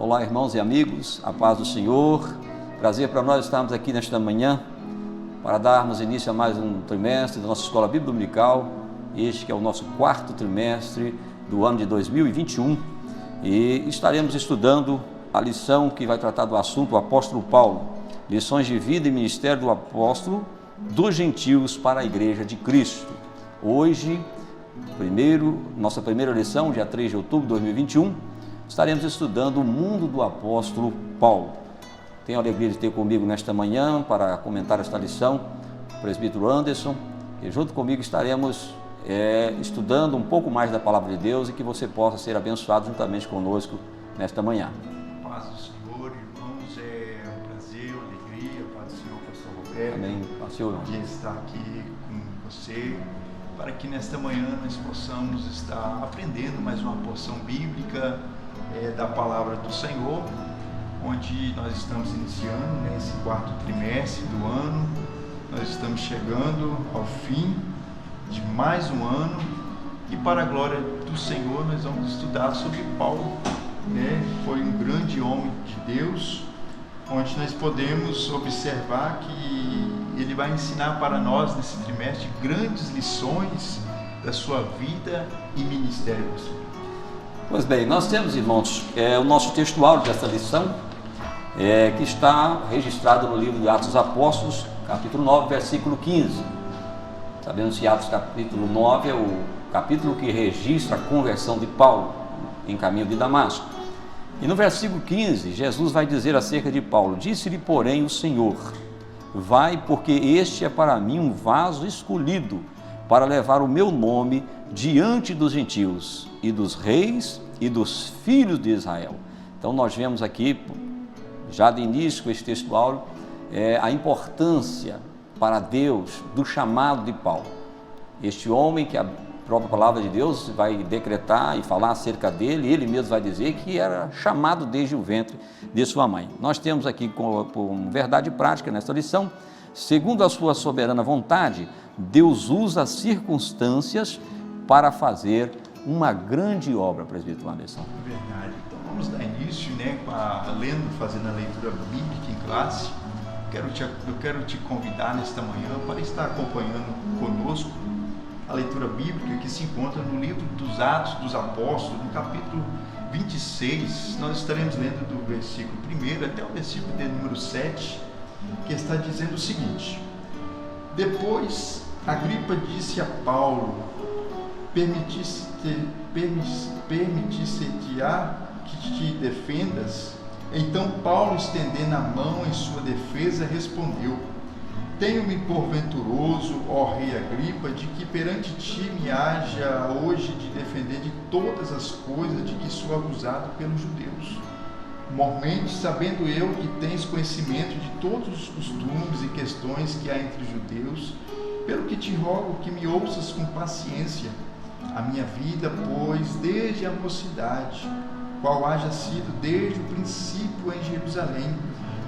Olá, irmãos e amigos, a paz do Senhor. Prazer para nós estarmos aqui nesta manhã para darmos início a mais um trimestre da nossa Escola Bíblica Dominical. Este que é o nosso quarto trimestre do ano de 2021 e estaremos estudando a lição que vai tratar do assunto, o apóstolo Paulo, lições de vida e ministério do apóstolo dos gentios para a Igreja de Cristo. Hoje, nossa primeira lição, dia 3 de outubro de 2021, estaremos estudando o mundo do apóstolo Paulo. Tenho a alegria de ter comigo nesta manhã para comentar esta lição o presbítero Anderson, e junto comigo estaremos estudando um pouco mais da palavra de Deus e que você possa ser abençoado juntamente conosco nesta manhã. Paz do Senhor, irmãos, é um prazer, uma alegria, paz do Senhor, pastor Roberto. Amém, pastor. De estar aqui com você, para que nesta manhã nós possamos estar aprendendo mais uma porção bíblica da palavra do Senhor, onde nós estamos iniciando esse quarto trimestre do ano. Nós estamos chegando ao fim de mais um ano e, para a glória do Senhor, nós vamos estudar sobre Paulo, Foi um grande homem de Deus, onde nós podemos observar que ele vai ensinar para nós nesse trimestre grandes lições da sua vida e ministério. Pois bem, nós temos, irmãos, o nosso textuário desta lição, que está registrado no livro de Atos dos Apóstolos, capítulo 9, versículo 15. Sabemos que Atos capítulo 9 é o capítulo que registra a conversão de Paulo em caminho de Damasco. E no versículo 15, Jesus vai dizer acerca de Paulo: disse-lhe, porém, o Senhor: vai, porque este é para mim um vaso escolhido para levar o meu nome diante dos gentios e dos reis e dos filhos de Israel. Então nós vemos aqui, já de início com esse textual, a importância para Deus do chamado de Paulo. Este homem que a própria palavra de Deus vai decretar e falar acerca dele, ele mesmo vai dizer que era chamado desde o ventre de sua mãe. Nós temos aqui com verdade prática nesta lição: segundo a sua soberana vontade, Deus usa as circunstâncias para fazer uma grande obra, presbítero Anderson. Verdade. Então vamos dar início, fazendo a leitura bíblica em classe. Eu quero te convidar nesta manhã para estar acompanhando conosco a leitura bíblica que se encontra no livro dos Atos dos Apóstolos, no capítulo 26. Nós estaremos lendo do versículo 1 até o versículo de número 7, que está dizendo o seguinte: depois Agripa disse a Paulo: permitisse-te-á que te defendas? Então Paulo, estendendo a mão em sua defesa, respondeu: tenho-me por venturoso, ó rei Agripa, de que perante ti me haja hoje de defender de todas as coisas de que sou acusado pelos judeus. Mormente, sabendo eu que tens conhecimento de todos os costumes e questões que há entre os judeus, pelo que te rogo que me ouças com paciência a minha vida, pois desde a mocidade, qual haja sido desde o princípio em Jerusalém,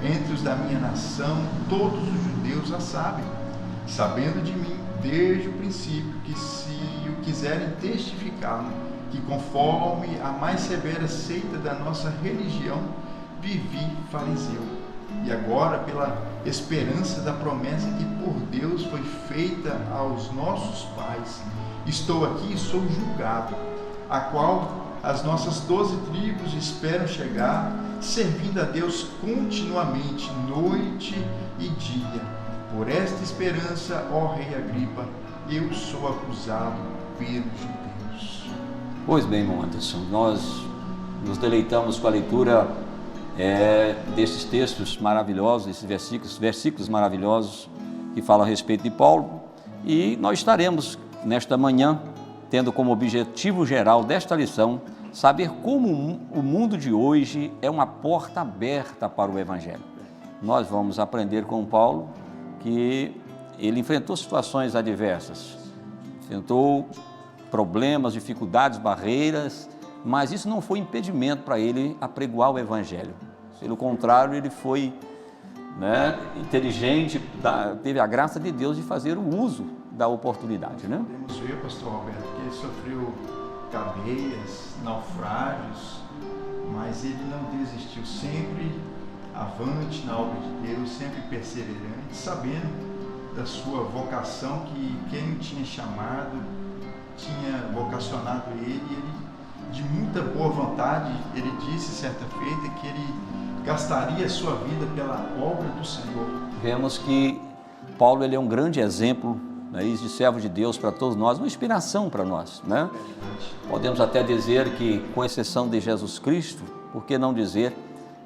entre os da minha nação, todos os judeus a sabem, sabendo de mim desde o princípio, que se o quiserem testificar, que conforme a mais severa seita da nossa religião, vivi fariseu. E agora, pela esperança da promessa que por Deus foi feita aos nossos pais, estou aqui e sou julgado, a qual as nossas 12 tribos esperam chegar, servindo a Deus continuamente, noite e dia. Por esta esperança, ó rei Agripa, eu sou acusado pelos judeus. Pois bem, irmão Anderson, nós nos deleitamos com a leitura desses textos maravilhosos, esses versículos maravilhosos que falam a respeito de Paulo, e nós estaremos nesta manhã tendo como objetivo geral desta lição saber como o mundo de hoje é uma porta aberta para o Evangelho. Nós vamos aprender com Paulo que ele enfrentou situações adversas, enfrentou problemas, dificuldades, barreiras, mas isso não foi impedimento para ele apregoar o Evangelho. Pelo contrário, ele foi inteligente, teve a graça de Deus de fazer o uso da oportunidade, né? Podemos ver, pastor Roberto, que ele sofreu cadeias, naufrágios, mas ele não desistiu, sempre avante na obra de Deus, sempre perseverante, sabendo da sua vocação, que quem o tinha chamado, tinha vocacionado ele, e ele, de muita boa vontade, ele disse certa feita que ele gastaria a sua vida pela obra do Senhor. Vemos que Paulo, ele é um grande exemplo, né, de servo de Deus para todos nós, uma inspiração para nós, né? Podemos até dizer que, com exceção de Jesus Cristo, por que não dizer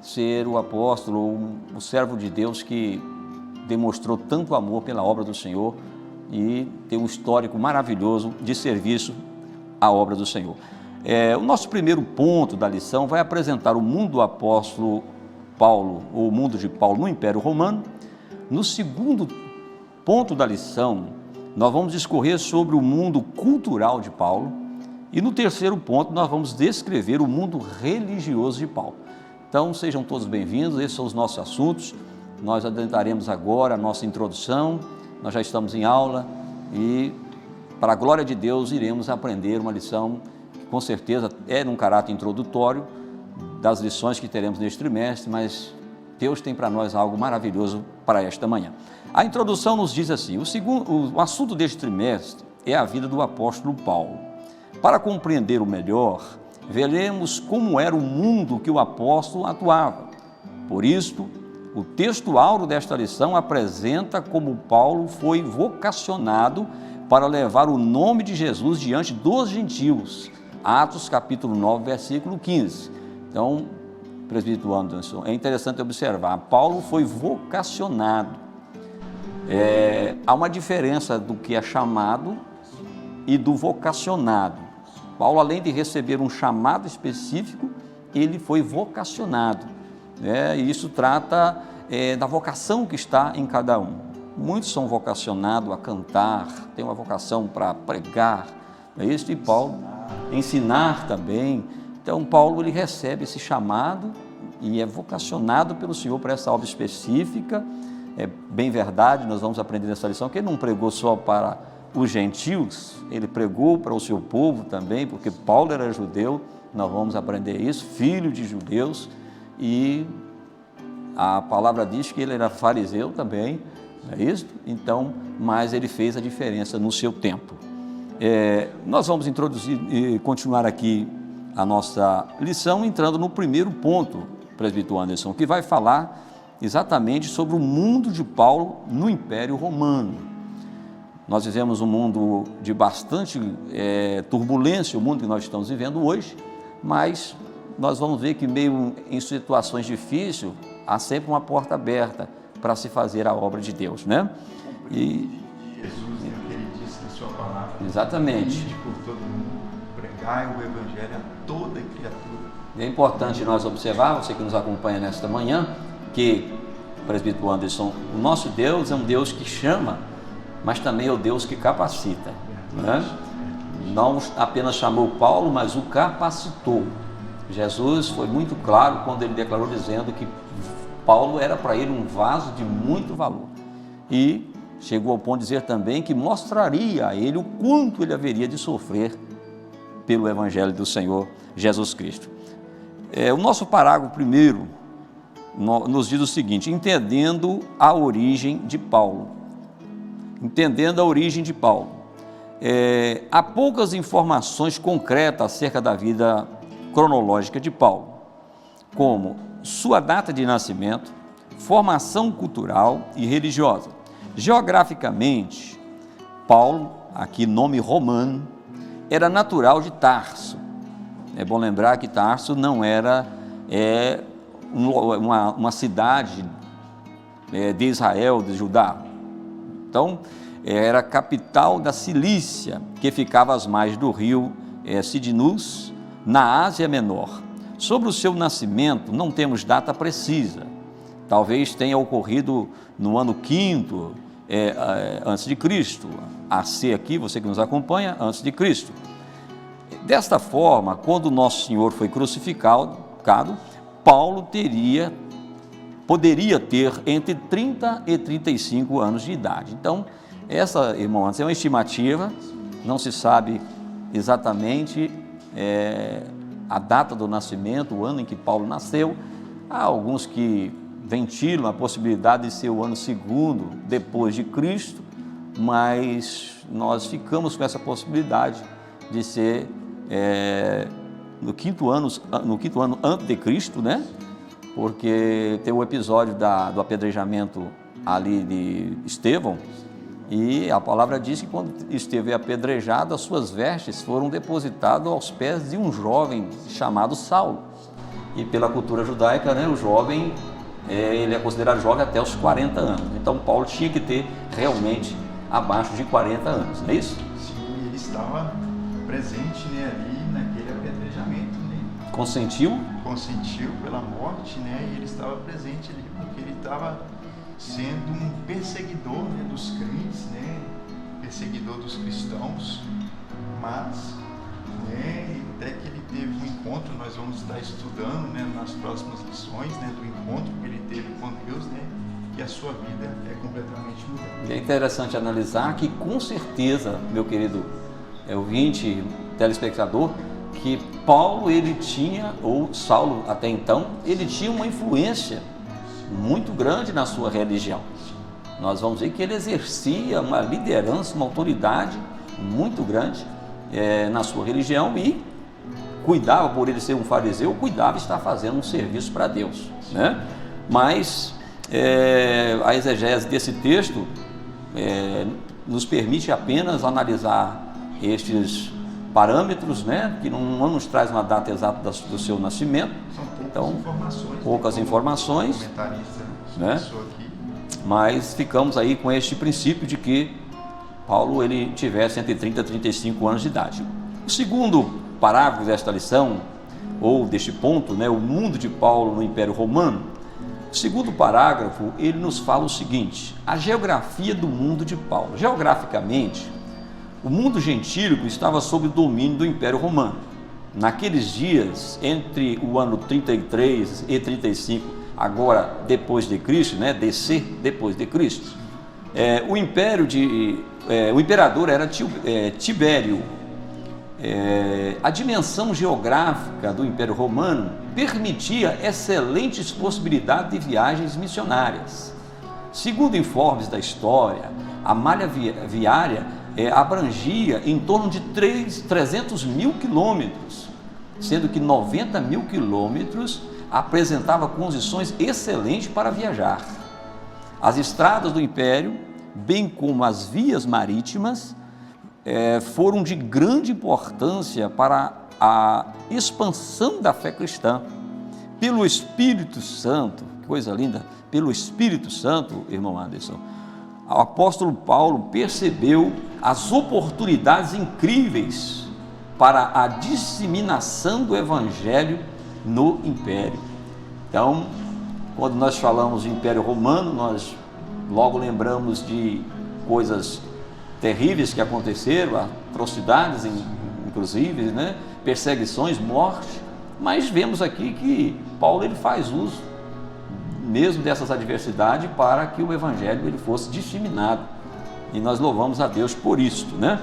ser o apóstolo, o servo de Deus que demonstrou tanto amor pela obra do Senhor e tem um histórico maravilhoso de serviço à obra do Senhor. O nosso primeiro ponto da lição vai apresentar o mundo do apóstolo Paulo, ou o mundo de Paulo no Império Romano. No segundo ponto da lição, nós vamos discorrer sobre o mundo cultural de Paulo, e no terceiro ponto nós vamos descrever o mundo religioso de Paulo. Então sejam todos bem-vindos, esses são os nossos assuntos. Nós adentraremos agora a nossa introdução, nós já estamos em aula e, para a glória de Deus, iremos aprender uma lição que com certeza é num caráter introdutório das lições que teremos neste trimestre, mas Deus tem para nós algo maravilhoso para esta manhã. A introdução nos diz assim: o assunto deste trimestre é a vida do apóstolo Paulo. Para compreender o melhor, veremos como era o mundo que o apóstolo atuava. Por isto, o texto áureo desta lição apresenta como Paulo foi vocacionado para levar o nome de Jesus diante dos gentios. Atos capítulo 9, versículo 15. Então, presbítero Anderson, é interessante observar, Paulo foi vocacionado. Há uma diferença do que é chamado e do vocacionado. Paulo, além de receber um chamado específico, ele foi vocacionado. E isso trata da vocação que está em cada um. Muitos são vocacionados a cantar, tem uma vocação para pregar, e Paulo ensinar também. Então Paulo, ele recebe esse chamado e é vocacionado pelo Senhor para essa obra específica. É bem verdade, nós vamos aprender nessa lição que ele não pregou só para os gentios, ele pregou para o seu povo também, porque Paulo era judeu, nós vamos aprender isso, filho de judeus, e a palavra diz que ele era fariseu também, não é isso? Então, mas ele fez a diferença no seu tempo. Nós vamos introduzir e continuar aqui a nossa lição, entrando no primeiro ponto, presbítero Anderson, que vai falar exatamente sobre o mundo de Paulo no Império Romano. Nós vivemos um mundo de bastante turbulência, o mundo que nós estamos vivendo hoje, mas nós vamos ver que, meio em situações difíceis, há sempre uma porta aberta para se fazer a obra de Deus, né? E Jesus, que ele disse na sua palavra, exatamente, ide por todo mundo, pregai o evangelho a toda criatura. É importante nós observar, você que nos acompanha nesta manhã, que, presbítero Anderson, o nosso Deus é um Deus que chama, mas também é o Deus que capacita, né? Não apenas chamou Paulo, mas o capacitou. Jesus foi muito claro quando ele declarou, dizendo que Paulo era para ele um vaso de muito valor, e chegou ao ponto de dizer também que mostraria a ele o quanto ele haveria de sofrer pelo evangelho do Senhor Jesus Cristo. O nosso parágrafo primeiro nos diz o seguinte: entendendo a origem de Paulo. Entendendo a origem de Paulo. Há poucas informações concretas acerca da vida cronológica de Paulo, como sua data de nascimento, formação cultural e religiosa. Geograficamente, Paulo, aqui nome romano, era natural de Tarso. É bom lembrar que Tarso não era uma cidade de Israel, de Judá. Então, era a capital da Cilícia, que ficava às margens do rio Sidnus, na Ásia Menor. Sobre o seu nascimento, não temos data precisa. Talvez tenha ocorrido no ano 5º antes de Cristo. AC aqui, você que nos acompanha, antes de Cristo. Desta forma, quando nosso Senhor foi crucificado, Paulo poderia ter entre 30 e 35 anos de idade. Então, essa, irmãos, é uma estimativa, não se sabe exatamente a data do nascimento, o ano em que Paulo nasceu. Há alguns que ventilam a possibilidade de ser o ano segundo depois de Cristo, mas nós ficamos com essa possibilidade de ser no quinto ano antes de Cristo, né? Porque tem o episódio do apedrejamento ali de Estevão, e a palavra diz que quando Estevão é apedrejado, as suas vestes foram depositadas aos pés de um jovem chamado Saulo. E pela cultura judaica, né, o jovem, ele é considerado jovem até os 40 anos. Então Paulo tinha que ter realmente abaixo de 40 anos, não é isso? Sim, ele estava presente, né, ali naquele apedrejamento, né? Consentiu Pela morte, né? E ele estava presente ali porque ele estava sendo um perseguidor, né, dos crentes, né? Perseguidor dos cristãos, mas, né, até que ele teve um encontro, nós vamos estar estudando, né, nas próximas lições, né, do encontro que ele teve com Deus, né? E a sua vida é completamente mudada. E é interessante analisar que, com certeza, meu querido ouvinte, telespectador, que Paulo, ele tinha, ou Saulo até então, ele tinha uma influência muito grande na sua religião. Nós vamos ver que ele exercia uma liderança, uma autoridade muito grande na sua religião, e cuidava, por ele ser um fariseu, cuidava de estar fazendo um serviço para Deus, né? Mas a exegese desse texto nos permite apenas analisar estes parâmetros, né, que não nos traz uma data exata do seu nascimento. São poucas informações, né? Mas ficamos aí com este princípio de que Paulo ele tivesse entre 30 e 35 anos de idade. O segundo parágrafo desta lição, ou deste ponto, né, o mundo de Paulo no Império Romano, o segundo parágrafo, ele nos fala o seguinte: a geografia do mundo de Paulo. Geograficamente, o mundo gentílico estava sob o domínio do Império Romano. Naqueles dias, entre o ano 33 e 35, agora depois de Cristo, né, DC, depois de Cristo, o imperador era Tibério. A dimensão geográfica do Império Romano permitia excelentes possibilidades de viagens missionárias. Segundo informes da história, a malha viária abrangia em torno de 300 mil quilômetros, sendo que 90 mil quilômetros apresentava condições excelentes para viajar. As estradas do Império, bem como as vias marítimas, foram de grande importância para a expansão da fé cristã. Pelo Espírito Santo, que coisa linda, pelo Espírito Santo, irmão Anderson, o apóstolo Paulo percebeu as oportunidades incríveis para a disseminação do Evangelho no Império. Então, quando nós falamos de Império Romano, nós logo lembramos de coisas terríveis que aconteceram, atrocidades inclusive, né? Perseguições, morte, mas vemos aqui que Paulo ele faz uso mesmo dessas adversidades para que o Evangelho ele fosse disseminado, e nós louvamos a Deus por isso, né?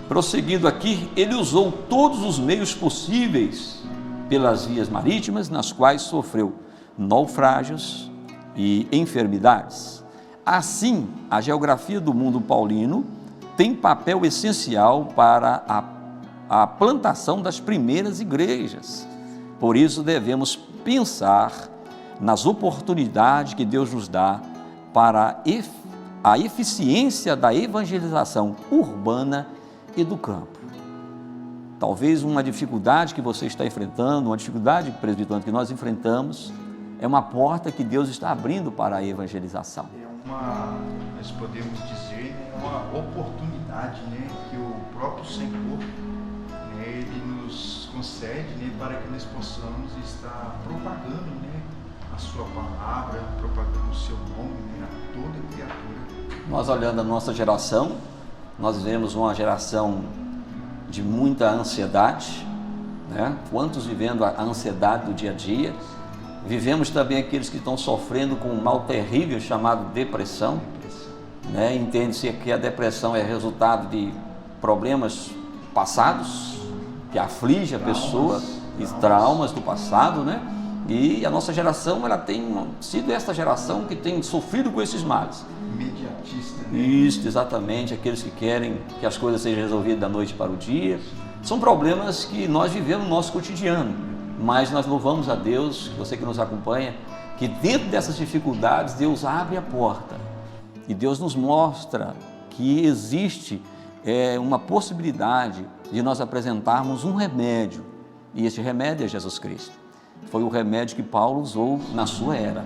Prosseguindo aqui, ele usou todos os meios possíveis pelas vias marítimas, nas quais sofreu naufrágios e enfermidades. Assim, a geografia do mundo paulino tem papel essencial para a plantação das primeiras igrejas. Por isso devemos pensar nas oportunidades que Deus nos dá para a eficiência da evangelização urbana e do campo. Talvez uma dificuldade que você está enfrentando, uma dificuldade, presbiteriano, que nós enfrentamos, é uma porta que Deus está abrindo para a evangelização. Nós podemos dizer, uma oportunidade, né, que o próprio Senhor, né, ele nos concede, né, para que nós possamos estar propagando, né, a sua palavra, propagando o seu nome, né, a toda criatura. Nós olhando a nossa geração, nós vemos uma geração de muita ansiedade, né? Quantos vivendo a ansiedade do dia a dia? Vivemos também aqueles que estão sofrendo com um mal terrível chamado depressão, né? Entende-se que a depressão é resultado de problemas passados que aflige a pessoa, e traumas do passado, né? E a nossa geração, ela tem sido essa geração que tem sofrido com esses males. Imediatista, né? Isso, exatamente, aqueles que querem que as coisas sejam resolvidas da noite para o dia. São problemas que nós vivemos no nosso cotidiano, mas nós louvamos a Deus, você que nos acompanha, que dentro dessas dificuldades Deus abre a porta e Deus nos mostra que existe uma possibilidade de nós apresentarmos um remédio, e esse remédio é Jesus Cristo. Foi o remédio que Paulo usou na sua era.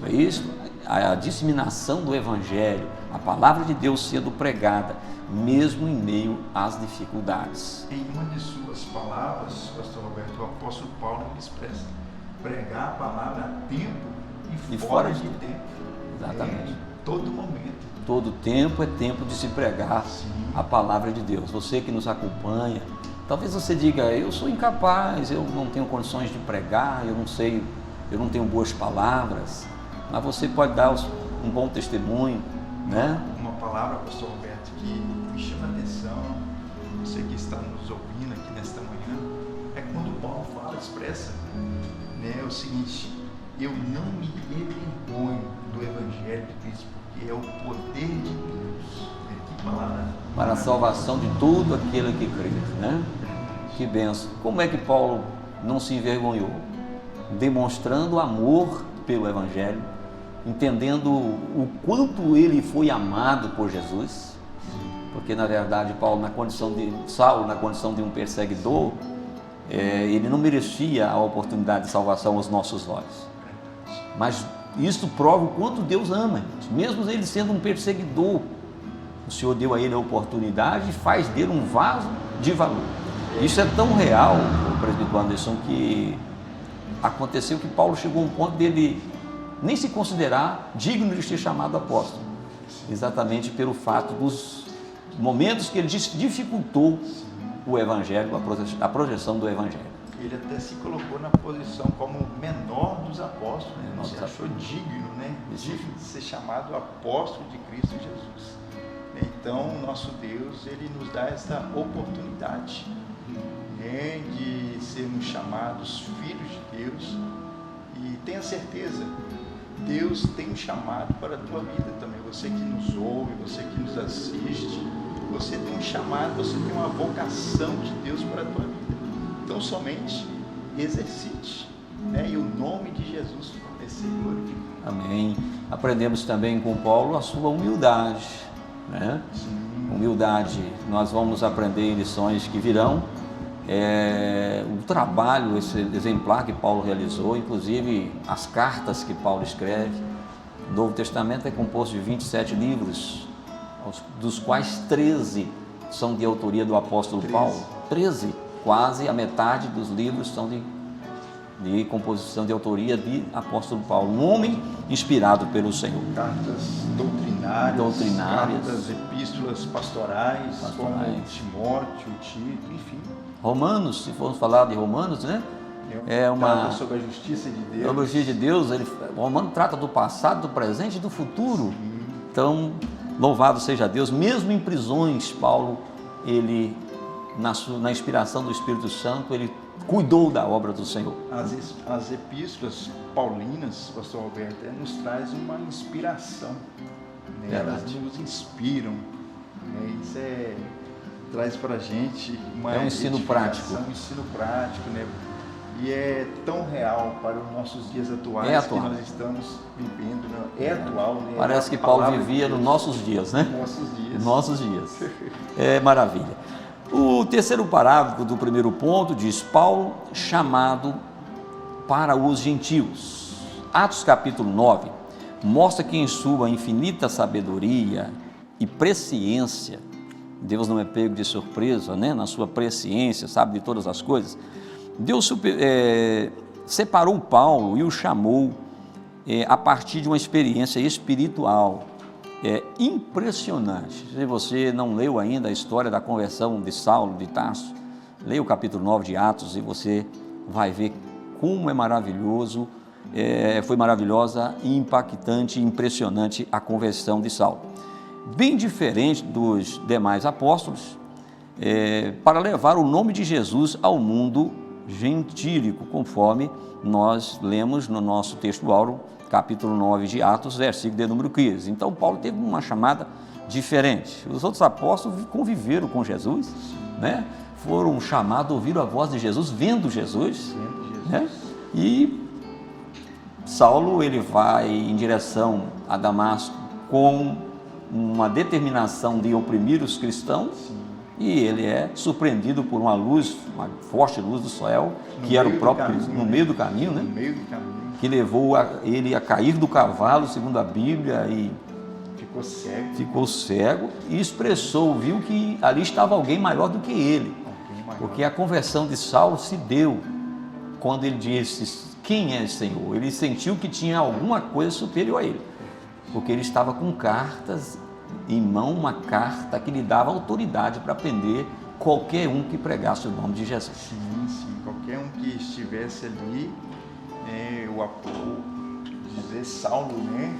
É isso? A disseminação do Evangelho, a palavra de Deus sendo pregada, mesmo em meio às dificuldades. Em uma de suas palavras, pastor Roberto, o apóstolo Paulo expressa: pregar a palavra a tempo e fora de tempo. Exatamente. Em todo momento. Todo tempo é tempo de se pregar a palavra de Deus. Você que nos acompanha, talvez você diga: eu sou incapaz, eu não tenho condições de pregar, eu não sei, eu não tenho boas palavras, mas você pode dar um bom testemunho, né? Uma palavra, pastor Roberto, que me chama a atenção, você que está nos ouvindo aqui nesta manhã, é quando Paulo fala, expressa, né, o seguinte: eu não me envergonho do Evangelho de Cristo, porque é o poder de Deus. Que palavra! Para a salvação de todo aquele que crê, né? Que benção! Como é que Paulo não se envergonhou? Demonstrando amor pelo Evangelho, entendendo o quanto ele foi amado por Jesus, porque na verdade Saulo, na condição de um perseguidor, ele não merecia a oportunidade de salvação aos nossos olhos, mas isso prova o quanto Deus ama, mesmo ele sendo um perseguidor. O Senhor deu a ele a oportunidade e faz dele um vaso de valor. Isso é tão real, o presbítero Anderson, que aconteceu que Paulo chegou a um ponto dele nem se considerar digno de ser chamado apóstolo, exatamente pelo fato dos momentos que ele dificultou o Evangelho, a projeção do Evangelho. Ele até se colocou na posição como o menor dos apóstolos, né? Não se achou digno, né? Digno de ser chamado apóstolo de Cristo Jesus. Então, nosso Deus, ele nos dá essa oportunidade, né, de sermos chamados filhos de Deus. E tenha certeza, Deus tem um chamado para a tua vida também. Você que nos ouve, você que nos assiste, você tem um chamado, você tem uma vocação de Deus para a tua vida. Então, somente exercite, né, e o nome de Jesus vai ser glorificado. Amém. Aprendemos também com Paulo a sua humildade, né? Humildade, nós vamos aprender em lições que virão. O trabalho, esse exemplar que Paulo realizou, inclusive as cartas que Paulo escreve. O Novo Testamento é composto de 27 livros, dos quais 13 são de autoria do apóstolo Paulo. 13, quase a metade dos livros são de composição de autoria de apóstolo Paulo, um homem inspirado pelo Senhor. Cartas doutrinárias, cartas, epístolas pastorais, como Timóteo, Tito, enfim. Romanos, se formos falar de Romanos, né? É uma sobre a justiça de Deus. Sobre a justiça de Deus, o Romano trata do passado, do presente e do futuro. Então, louvado seja Deus, mesmo em prisões, Paulo, ele, na inspiração do Espírito Santo, ele cuidou da obra do Senhor. As epístolas paulinas, pastor Roberto, nos traz uma inspiração, né? Elas nos inspiram, né? Isso traz para a gente um ensino prático. Um ensino prático, né? E é tão real para os nossos dias atuais que nós estamos vivendo, né? É atual, né? Parece que Paulo vivia nos nossos dias, né? Nossos dias. É maravilha. O terceiro parágrafo do primeiro ponto diz: Paulo chamado para os gentios. Atos capítulo 9 mostra que em sua infinita sabedoria e presciência, Deus não é pego de surpresa, né? Na sua presciência, sabe de todas as coisas. Deus separou Paulo e o chamou a partir de uma experiência espiritual impressionante. Se você não leu ainda a história da conversão de Saulo de Tarso, leia o capítulo 9 de Atos e você vai ver como é maravilhoso, foi maravilhosa, impactante e impressionante a conversão de Saulo. Bem diferente dos demais apóstolos, para levar o nome de Jesus ao mundo gentílico, conforme nós lemos no nosso texto áureo, capítulo 9 de Atos, versículo de número 15. Então, Paulo teve uma chamada diferente. Os outros apóstolos conviveram com Jesus, né? Foram chamados, ouviram a voz de Jesus, vendo Jesus, né? E Saulo, ele vai em direção a Damasco com uma determinação de oprimir os cristãos. Sim. E ele é surpreendido por uma luz, uma forte luz do céu, que era o próprio Cristo, no meio do caminho, né? No meio do caminho. Que levou ele a cair do cavalo, segundo a Bíblia, e ficou cego e expressou, viu que ali estava alguém maior do que ele. Porque a conversão de Saulo se deu quando ele disse: quem é o Senhor? Ele sentiu que tinha alguma coisa superior a ele, porque ele estava com cartas em mão, uma carta que lhe dava autoridade para prender qualquer um que pregasse o nome de Jesus. Sim, qualquer um que estivesse ali, dizer Saulo, né?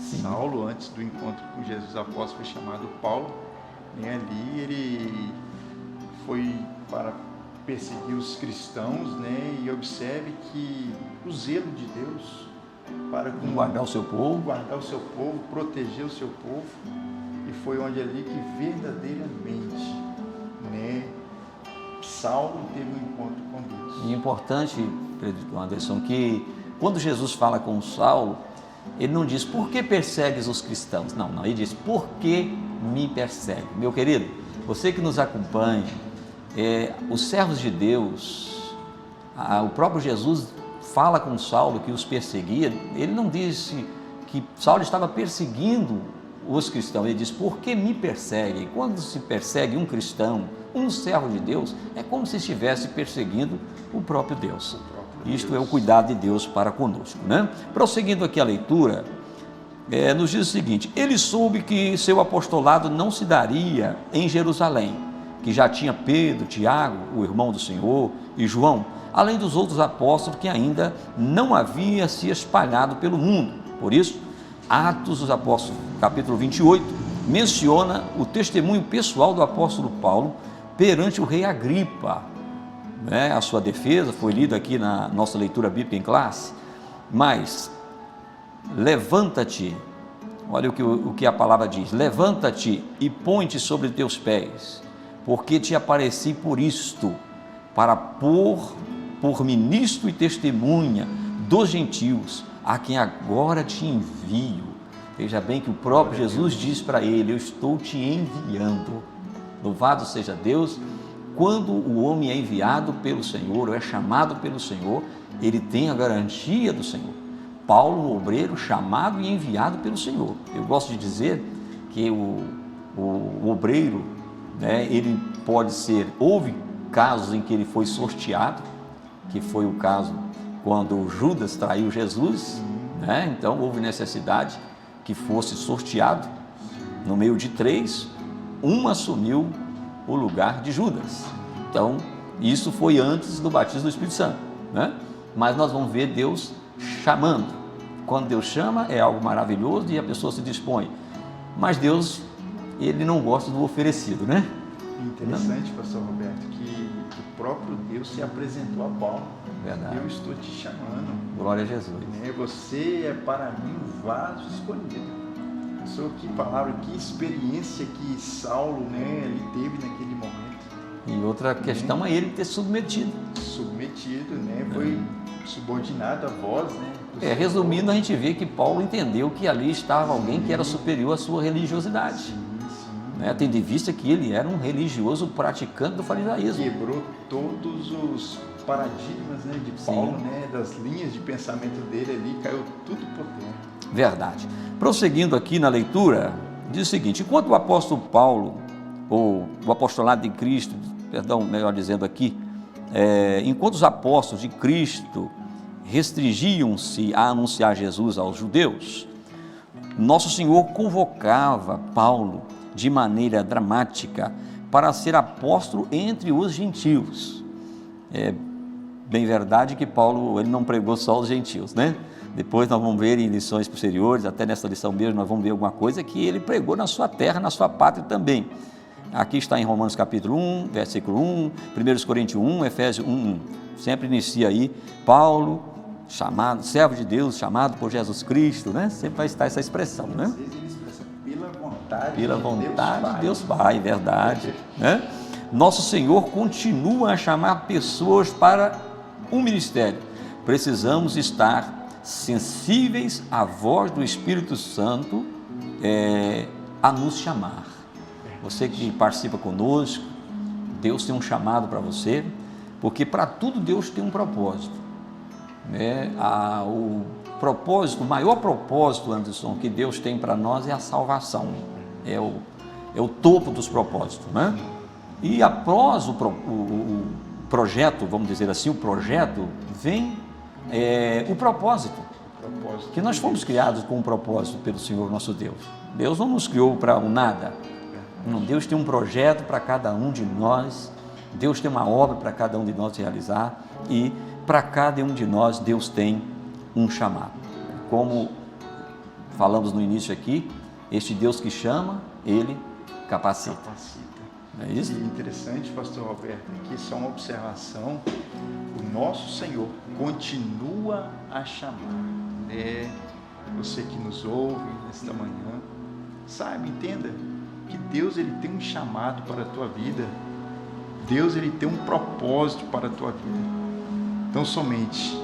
Sim. Saulo, antes do encontro com Jesus, o apóstolo foi chamado Paulo, ali ele foi para perseguir os cristãos, né? E observe que o zelo de Deus para guardar o seu povo, proteger o seu povo, e foi onde ali que verdadeiramente, né, Saulo teve um encontro com Deus. E é importante, Anderson, que quando Jesus fala com Saulo, ele não diz: por que persegues os cristãos? Não, ele diz: por que me persegue? Meu querido, você que nos acompanha, os servos de Deus, o próprio Jesus fala com Saulo que os perseguia. Ele não disse que Saulo estava perseguindo os cristãos, ele diz: por que me persegue? Quando se persegue um cristão, um servo de Deus, é como se estivesse perseguindo o próprio Deus. Isto é o cuidado de Deus para conosco, né? Prosseguindo aqui a leitura, nos diz o seguinte: ele soube que seu apostolado não se daria em Jerusalém, que já tinha Pedro, Tiago, o irmão do Senhor, e João, além dos outros apóstolos que ainda não havia se espalhado pelo mundo. Por isso, Atos dos Apóstolos, capítulo 28, menciona o testemunho pessoal do apóstolo Paulo perante o rei Agripa. A sua defesa foi lida aqui na nossa leitura bíblica em classe. Mas, levanta-te, olha o que a palavra diz: levanta-te e põe-te sobre teus pés, porque te apareci por isto, para pôr por ministro e testemunha dos gentios, a quem agora te envio. Veja bem que o próprio Jesus diz para ele: eu estou te enviando. Louvado seja Deus. Quando o homem é enviado pelo Senhor, ou é chamado pelo Senhor, ele tem a garantia do Senhor. Paulo, um obreiro chamado e enviado pelo Senhor. Eu gosto de dizer que o obreiro, ele pode ser, houve casos em que ele foi sorteado, que foi o caso quando Judas traiu Jesus, então houve necessidade que fosse sorteado. No meio de 3, um assumiu o lugar de Judas. Então, isso foi antes do batismo do Espírito Santo, Mas nós vamos ver Deus chamando. Quando Deus chama, é algo maravilhoso e a pessoa se dispõe. Mas Deus, ele não gosta do oferecido, Interessante, pastor Roberto, que o próprio Deus se apresentou a Paulo. Verdade. Eu estou te chamando. Glória a Jesus. Você é para mim um vaso escolhido. Pessoal, que palavra, que experiência que Saulo, ele teve naquele momento. E outra questão é ele ter submetido. Foi subordinado à voz, Resumindo, a gente vê que Paulo entendeu que ali estava alguém que era superior à sua religiosidade. Sim. Tendo em vista que ele era um religioso praticante do farisaísmo. Quebrou todos os paradigmas, de Paulo, das linhas de pensamento dele ali, caiu tudo por terra. Verdade. Prosseguindo aqui na leitura, diz o seguinte: enquanto o apóstolo Paulo, ou o apostolado de Cristo, melhor dizendo aqui, enquanto os apóstolos de Cristo restringiam-se a anunciar Jesus aos judeus, Nosso Senhor convocava Paulo de maneira dramática para ser apóstolo entre os gentios. É bem verdade que Paulo, ele não pregou só aos gentios, Depois nós vamos ver em lições posteriores, até nessa lição mesmo nós vamos ver alguma coisa que ele pregou na sua terra, na sua pátria também. Aqui está em Romanos capítulo 1, versículo 1, 1 Coríntios 1, Efésios 1. Sempre inicia aí, Paulo, chamado, servo de Deus, chamado por Jesus Cristo, né? Sempre vai estar essa expressão, né? Às vezes ele expressa Pela vontade de Deus Pai, verdade, né? Nosso Senhor continua a chamar pessoas para um ministério. Precisamos estar sensíveis à voz do Espírito Santo a nos chamar. Você que participa conosco, Deus tem um chamado para você, porque para tudo Deus tem um propósito, né? O maior propósito, Anderson, que Deus tem para nós é a salvação, é o topo dos propósitos, né? E após o projeto, vamos dizer assim, o projeto, vem o propósito, que nós fomos criados com um propósito pelo Senhor nosso Deus. Deus não nos criou para um nada. Não, Deus tem um projeto para cada um de nós, Deus tem uma obra para cada um de nós realizar, e para cada um de nós Deus tem um chamado. Como falamos no início aqui, este Deus que chama, Ele capacita. Não é isso? E interessante, pastor Roberto, aqui só uma observação, o nosso Senhor continua a chamar, né? Você que nos ouve nesta manhã, sabe, entenda que Deus, Ele tem um chamado para a tua vida, Deus, Ele tem um propósito para a tua vida. Então somente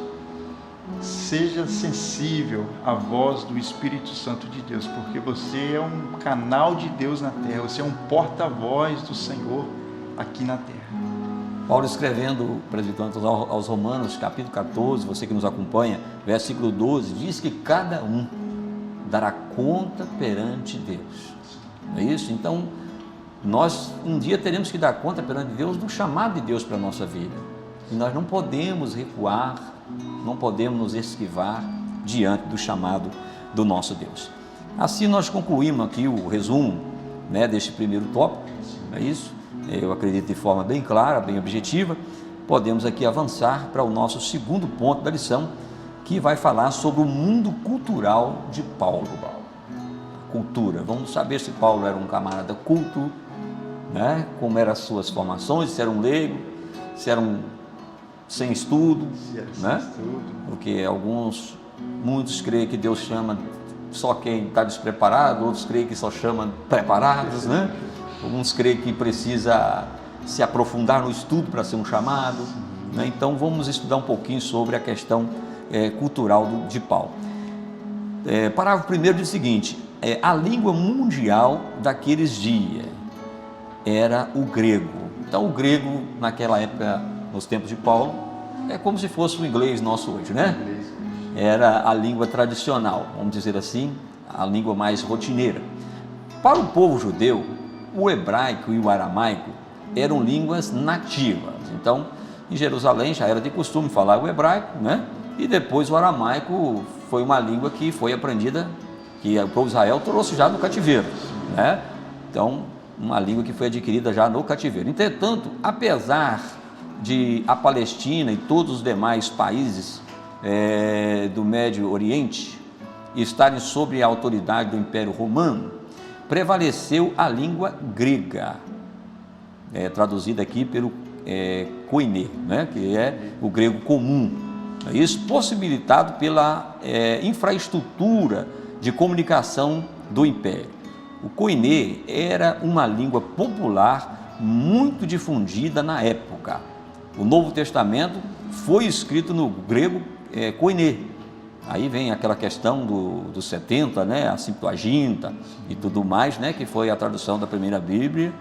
seja sensível à voz do Espírito Santo de Deus, porque você é um canal de Deus na terra, você é um porta-voz do Senhor aqui na terra. Paulo escrevendo, presbítero, aos Romanos, capítulo 14, você que nos acompanha, versículo 12, diz que cada um dará conta perante Deus. Não é isso? Então, nós um dia teremos que dar conta perante Deus do chamado de Deus para a nossa vida. E nós não podemos recuar, não podemos nos esquivar diante do chamado do nosso Deus. Assim nós concluímos aqui o resumo, né, deste primeiro tópico, não é isso? Eu acredito de forma bem clara, bem objetiva. Podemos aqui avançar para o nosso segundo ponto da lição, que vai falar sobre o mundo cultural de Paulo. Cultura, vamos saber se Paulo era um camarada culto, né? Como eram as suas formações, se era um leigo, se era um sem estudo, né? Porque muitos creem que Deus chama só quem está despreparado, outros creem que só chama preparados, né? Alguns creem que precisa se aprofundar no estudo para ser um chamado, né? Então vamos estudar um pouquinho sobre a questão cultural de Paulo. Parágrafo primeiro diz o seguinte: a língua mundial daqueles dias era o grego. Então o grego naquela época, nos tempos de Paulo, é como se fosse o inglês nosso hoje, né? Era a língua tradicional, vamos dizer assim, a língua mais rotineira. Para o povo judeu, o hebraico e o aramaico eram línguas nativas. Então, em Jerusalém já era de costume falar o hebraico, né? E depois o aramaico foi uma língua que foi aprendida, que o povo de Israel trouxe já no cativeiro, né? Então, uma língua que foi adquirida já no cativeiro. Entretanto, apesar de a Palestina e todos os demais países do Médio Oriente estarem sob a autoridade do Império Romano, prevaleceu a língua grega, traduzida aqui pelo koiné, né, que é o grego comum. Isso possibilitado pela infraestrutura de comunicação do Império. O koiné era uma língua popular muito difundida na época. O Novo Testamento foi escrito no grego koiné. Aí vem aquela questão dos 70, né, a Septuaginta e tudo mais, né, que foi a tradução da primeira Bíblia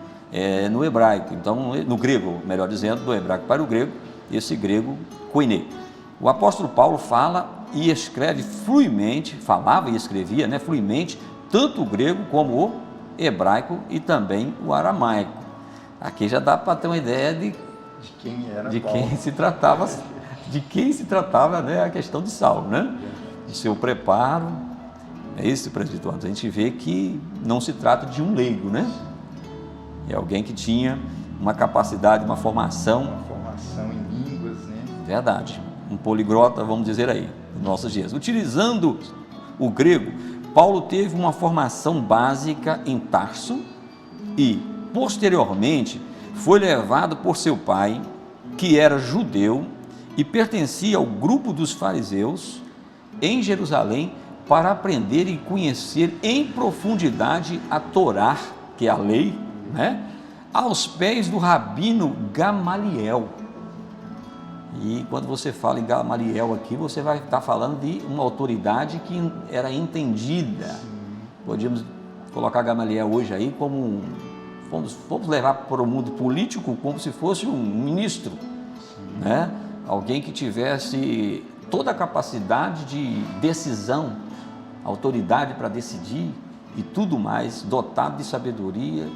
no hebraico. Então, no grego, melhor dizendo, do hebraico para o grego, esse grego koiné. O apóstolo Paulo fala e escreve fluimente, falava e escrevia, né, fluimente, tanto o grego como o hebraico e também o aramaico. Aqui já dá para ter uma ideia de quem se tratava, né, a questão de Saulo, né? O seu preparo, é isso, presbítero. A gente vê que não se trata de um leigo, né? É alguém que tinha uma capacidade, uma formação em línguas, né? Verdade, um poliglota, vamos dizer aí, nos nossos dias. Utilizando o grego, Paulo teve uma formação básica em Tarso e posteriormente foi levado por seu pai, que era judeu e pertencia ao grupo dos fariseus, em Jerusalém, para aprender e conhecer em profundidade a Torá, que é a lei, né? Aos pés do rabino Gamaliel. E quando você fala em Gamaliel aqui, você vai estar falando de uma autoridade que era entendida. Podíamos colocar Gamaliel hoje aí como vamos levar para o mundo político como se fosse um ministro, né? Alguém que tivesse toda a capacidade de decisão, autoridade para decidir e tudo mais, dotado de sabedoria,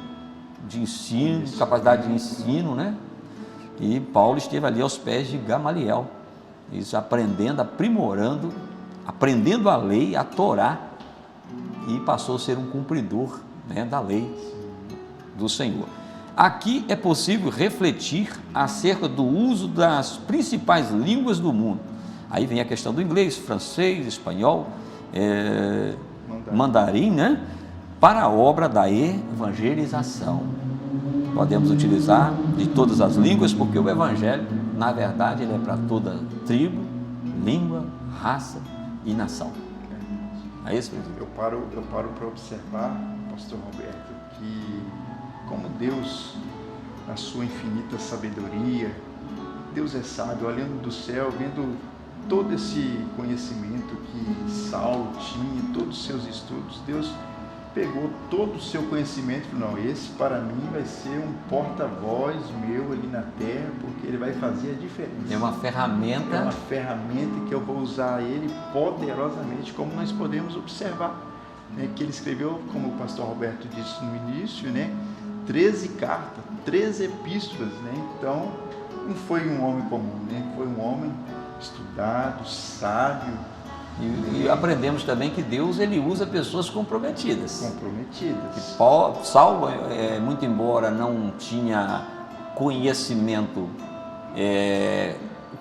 de ensino, capacidade de ensino, né? E Paulo esteve ali aos pés de Gamaliel, isso, aprendendo, aprimorando, aprendendo a lei, a Torá, e passou a ser um cumpridor, né, da lei do Senhor. Aqui é possível refletir acerca do uso das principais línguas do mundo. Aí vem a questão do inglês, francês, espanhol, mandarim, né? Para a obra da evangelização. Podemos utilizar de todas as línguas, porque o evangelho, na verdade, ele é para toda tribo, língua, raça e nação. É isso, mesmo? Eu paro para observar, pastor Roberto, que como Deus, na sua infinita sabedoria, Deus é sábio, olhando do céu, vendo todo esse conhecimento que Saulo tinha, todos os seus estudos, Deus pegou todo o seu conhecimento e falou: não, esse para mim vai ser um porta-voz meu ali na terra, porque ele vai fazer a diferença. É uma ferramenta. É uma ferramenta que eu vou usar ele poderosamente, como nós podemos observar, né, que ele escreveu, como o pastor Roberto disse no início, né, 13 cartas, 13 epístolas, né? Então, não foi um homem comum, né? Foi um homem estudado, sábio. E aprendemos também que Deus, ele usa pessoas comprometidas. Saulo, muito embora não tinha conhecimento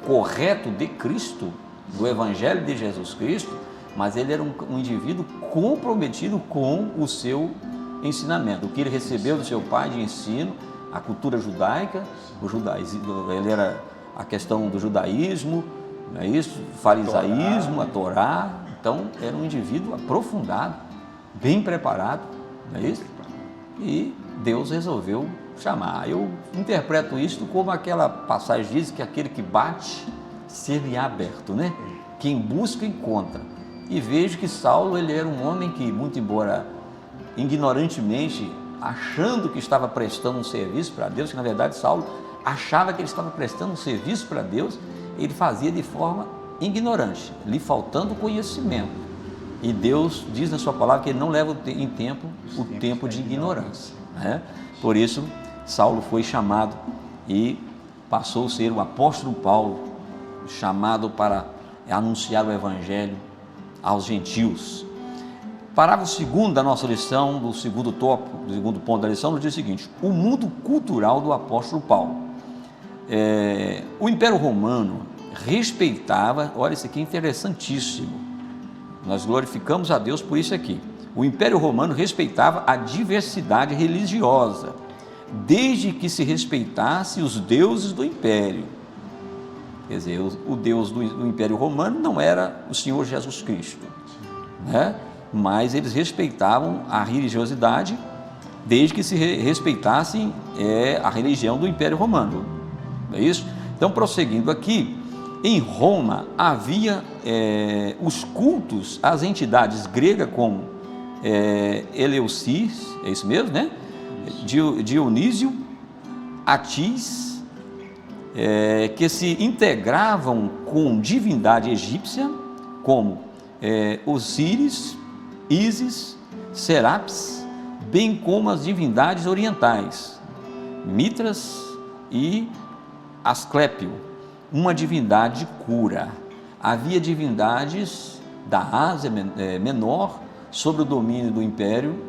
correto de Cristo, do Evangelho de Jesus Cristo, mas ele era um indivíduo comprometido com o seu ensinamento, o que ele recebeu do seu pai de ensino, a cultura judaica, o judaísmo, ele era a questão do judaísmo, não é isso? Farisaísmo, a Torá. Então era um indivíduo aprofundado, bem preparado, não é isso? E Deus resolveu chamar. Eu interpreto isso como aquela passagem diz que aquele que bate, ser-lhe-á aberto, né? Quem busca, encontra. E vejo que Saulo, ele era um homem que, muito embora ignorantemente, achando que estava prestando um serviço para Deus, que na verdade Saulo achava que ele estava prestando um serviço para Deus, ele fazia de forma ignorante, lhe faltando conhecimento. E Deus diz na sua palavra que ele não leva em tempo o tempo de ignorância, né? Por isso, Saulo foi chamado e passou a ser o apóstolo Paulo, chamado para anunciar o evangelho aos gentios. Parágrafo 2º da nossa lição, do segundo ponto da lição, nos diz o seguinte: o mundo cultural do apóstolo Paulo. O Império Romano respeitava, olha, isso aqui é interessantíssimo, nós glorificamos a Deus por isso aqui. O Império Romano respeitava a diversidade religiosa, desde que se respeitasse os deuses do Império. Quer dizer, o Deus do Império Romano não era o Senhor Jesus Cristo, né? Mas eles respeitavam a religiosidade, desde que se respeitasse a religião do Império Romano, não é isso? Então, prosseguindo aqui, em Roma havia os cultos às entidades gregas como Eleusis, é isso mesmo, né? Dionísio, Atis, que se integravam com divindade egípcia, como Osíris, Ísis, Serapis, bem como as divindades orientais, Mitras e Asclépio, uma divindade de cura. Havia divindades da Ásia Menor sob o domínio do Império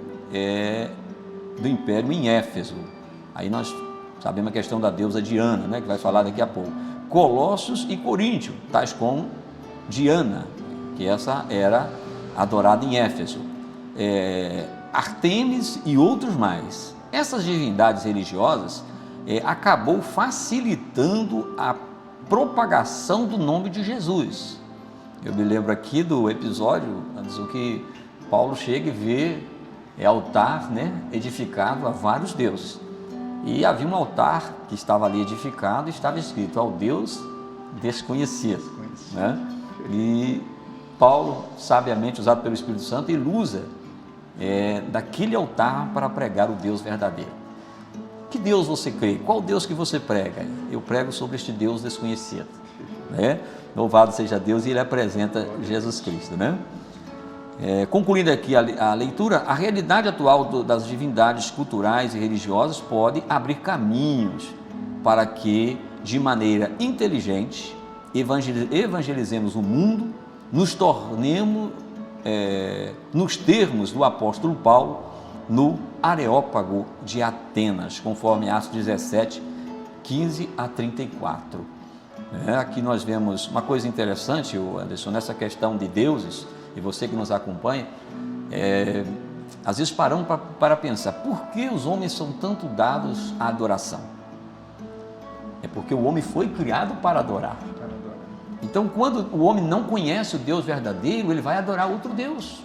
em Éfeso. Aí nós sabemos a questão da deusa Diana, né, que vai falar daqui a pouco. Colossos e Coríntio, tais como Diana, que essa era adorada em Éfeso, Artemis e outros mais. essas divindades religiosas acabou facilitando a propagação do nome de Jesus. Eu me lembro aqui do episódio em que Paulo chega e vê altar, né, edificado a vários deuses. E havia um altar que estava ali edificado e estava escrito ao Deus desconhecido, né? E Paulo, sabiamente usado pelo Espírito Santo, ele usa daquele altar para pregar o Deus verdadeiro. Que Deus você crê? Qual Deus que você prega? Eu prego sobre este Deus desconhecido, né? Louvado seja Deus, e ele apresenta Jesus Cristo, né? Concluindo aqui a leitura, a realidade atual das divindades culturais e religiosas pode abrir caminhos para que, de maneira inteligente, evangelizemos o mundo, nos tornemos, nos termos do apóstolo Paulo, no Areópago de Atenas, conforme Atos 17, 15 a 34. Aqui nós vemos uma coisa interessante, Anderson, nessa questão de deuses, e você que nos acompanha, às vezes paramos para pensar, por que os homens são tanto dados à adoração? É porque o homem foi criado para adorar. Então, quando o homem não conhece o Deus verdadeiro, ele vai adorar outro Deus.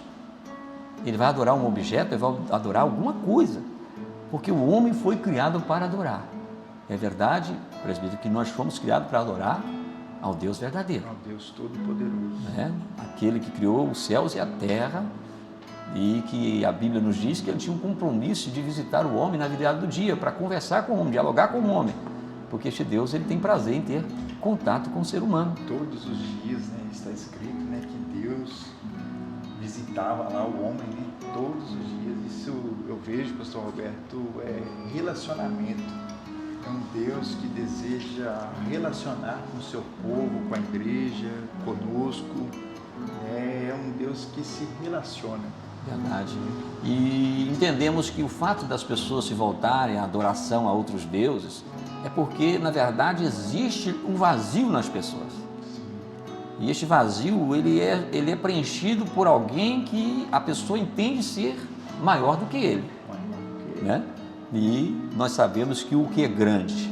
Ele vai adorar um objeto, ele vai adorar alguma coisa, porque o homem foi criado para adorar. É verdade, presbítero, que nós fomos criados para adorar ao Deus verdadeiro, ao Deus Todo-Poderoso, aquele que criou os céus e a terra, e que a Bíblia nos diz que ele tinha um compromisso de visitar o homem na virada do dia, para conversar com o homem, dialogar com o homem, porque este Deus, ele tem prazer em ter contato com o ser humano. Todos os dias, está escrito, que Deus visitava lá o homem, todos os dias. Isso eu vejo, pastor Roberto, relacionamento. É um Deus que deseja relacionar com o seu povo, com a igreja, conosco. É um Deus que se relaciona. Verdade. E entendemos que o fato das pessoas se voltarem à adoração a outros deuses é porque, na verdade, existe um vazio nas pessoas. E este vazio, ele é preenchido por alguém que a pessoa entende ser maior do que ele, né? E nós sabemos que o que é grande,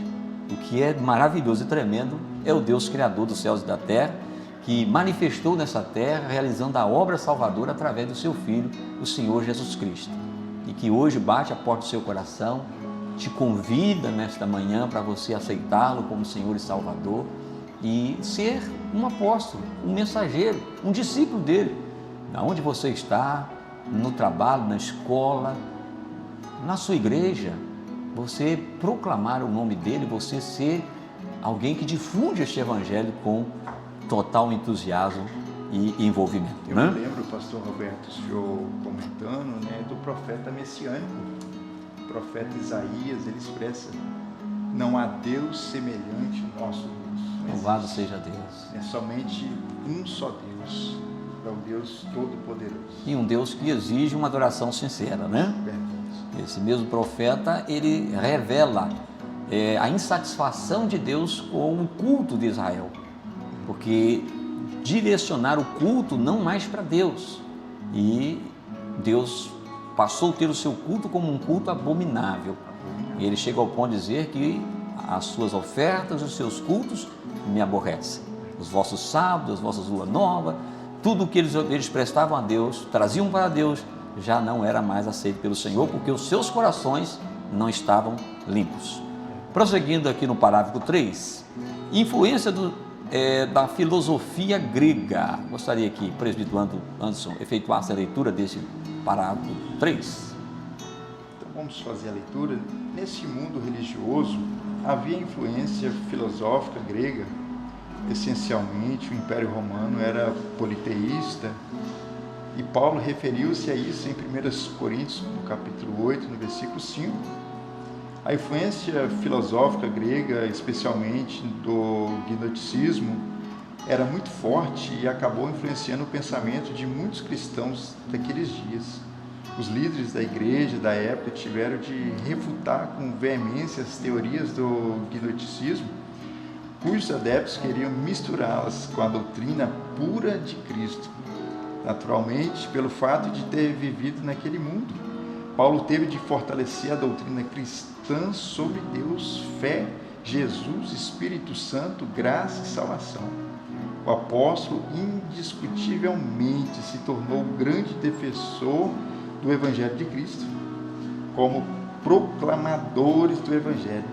o que é maravilhoso e tremendo é o Deus Criador dos céus e da terra, que manifestou nessa terra, realizando a obra salvadora através do seu Filho, o Senhor Jesus Cristo, e que hoje bate a porta do seu coração, te convida nesta manhã para você aceitá-lo como Senhor e Salvador e ser um apóstolo, um mensageiro, um discípulo dele, onde você está, no trabalho, na escola, na sua igreja, você proclamar o nome dele, você ser alguém que difunde este evangelho com total entusiasmo e envolvimento. Eu me lembro, pastor Roberto, o senhor comentando, do profeta messiânico, o profeta Isaías, ele expressa: não há Deus semelhante ao nosso Deus. Louvado seja Deus. É somente um só Deus, é o Deus Todo-Poderoso. E um Deus que exige uma adoração sincera, né? Esse mesmo profeta, ele revela a insatisfação de Deus com o culto de Israel, porque direcionar o culto não mais para Deus, e Deus passou a ter o seu culto como um culto abominável, e ele chega ao ponto de dizer que as suas ofertas, os seus cultos me aborrecem, os vossos sábados, as vossas luas novas, tudo o que eles prestavam a Deus, traziam para Deus, já não era mais aceito pelo Senhor, porque os seus corações não estavam limpos. Prosseguindo aqui no parágrafo 3, influência da filosofia grega. Gostaria que o presbítero Anderson efetuasse a leitura desse parágrafo 3. Então vamos fazer a leitura. Nesse mundo religioso havia influência filosófica grega. Essencialmente o Império Romano era politeísta, e Paulo referiu-se a isso em 1 Coríntios, no capítulo 8, no versículo 5. A influência filosófica grega, especialmente do gnosticismo, era muito forte e acabou influenciando o pensamento de muitos cristãos daqueles dias. Os líderes da igreja da época tiveram de refutar com veemência as teorias do gnosticismo, cujos adeptos queriam misturá-las com a doutrina pura de Cristo. Naturalmente, pelo fato de ter vivido naquele mundo, Paulo teve de fortalecer a doutrina cristã sobre Deus, fé, Jesus, Espírito Santo, graça e salvação. O apóstolo indiscutivelmente se tornou o grande defensor do Evangelho de Cristo. Como proclamadores do Evangelho,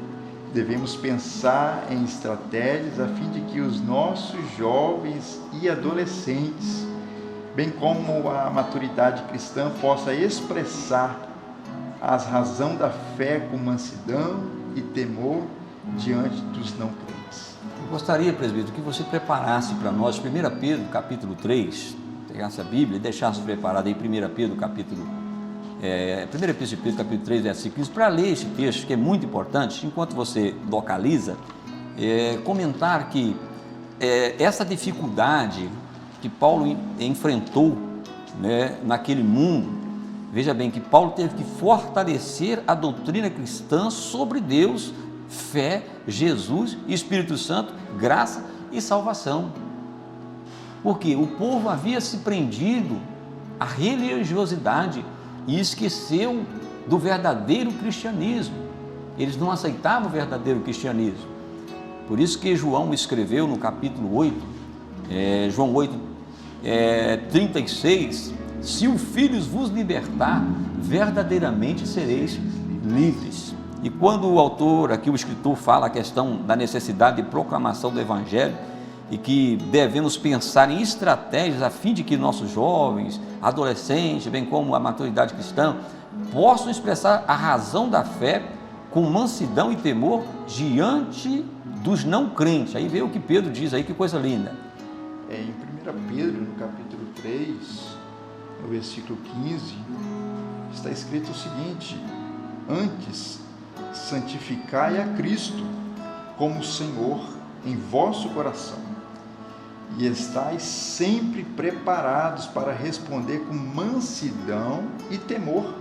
devemos pensar em estratégias a fim de que os nossos jovens e adolescentes, bem como a maturidade cristã, possa expressar as razões da fé com mansidão e temor diante dos não crentes. Eu gostaria, presbítero, que você preparasse para nós 1 Pedro, capítulo 3, pegasse a Bíblia e deixasse preparado aí 1 Pedro, capítulo 1 Epístola de Pedro, capítulo 3, versículo 15, para ler esse texto, que é muito importante. Enquanto você localiza, comentar que essa dificuldade que Paulo enfrentou, né, naquele mundo, veja bem que Paulo teve que fortalecer a doutrina cristã sobre Deus, fé, Jesus, Espírito Santo, graça e salvação. Porque o povo havia se prendido à religiosidade e esqueceu do verdadeiro cristianismo. Eles não aceitavam o verdadeiro cristianismo. Por isso que João escreveu no capítulo 8, João 8, 36, se o Filho vos libertar, verdadeiramente sereis livres. E quando o autor, aqui o escritor, fala a questão da necessidade de proclamação do Evangelho e que devemos pensar em estratégias a fim de que nossos jovens, adolescentes, bem como a maturidade cristã, possam expressar a razão da fé com mansidão e temor diante dos não crentes. Aí vê o que Pedro diz aí, que coisa linda. Em 1 Pedro, no capítulo 3, no versículo 15, está escrito o seguinte: antes, santificai a Cristo como Senhor em vosso coração, e estais sempre preparados para responder com mansidão e temor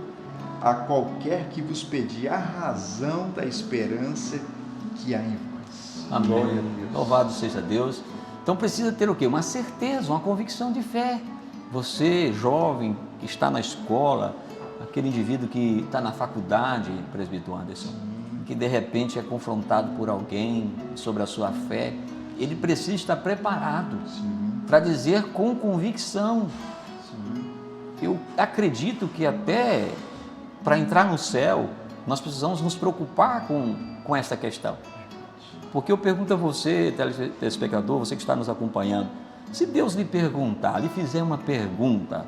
a qualquer que vos pedir a razão da esperança que há em vós. Amém. Louvado seja Deus. Então precisa ter o quê? Uma certeza, uma convicção de fé. Você, jovem, que está na escola, aquele indivíduo que está na faculdade, presbítero Anderson, que de repente é confrontado por alguém sobre a sua fé, ele precisa estar preparado para dizer com convicção. Eu acredito que até para entrar no céu, nós precisamos nos preocupar com essa questão. Porque eu pergunto a você, telespectador, você que está nos acompanhando, se Deus lhe perguntar, lhe fizer uma pergunta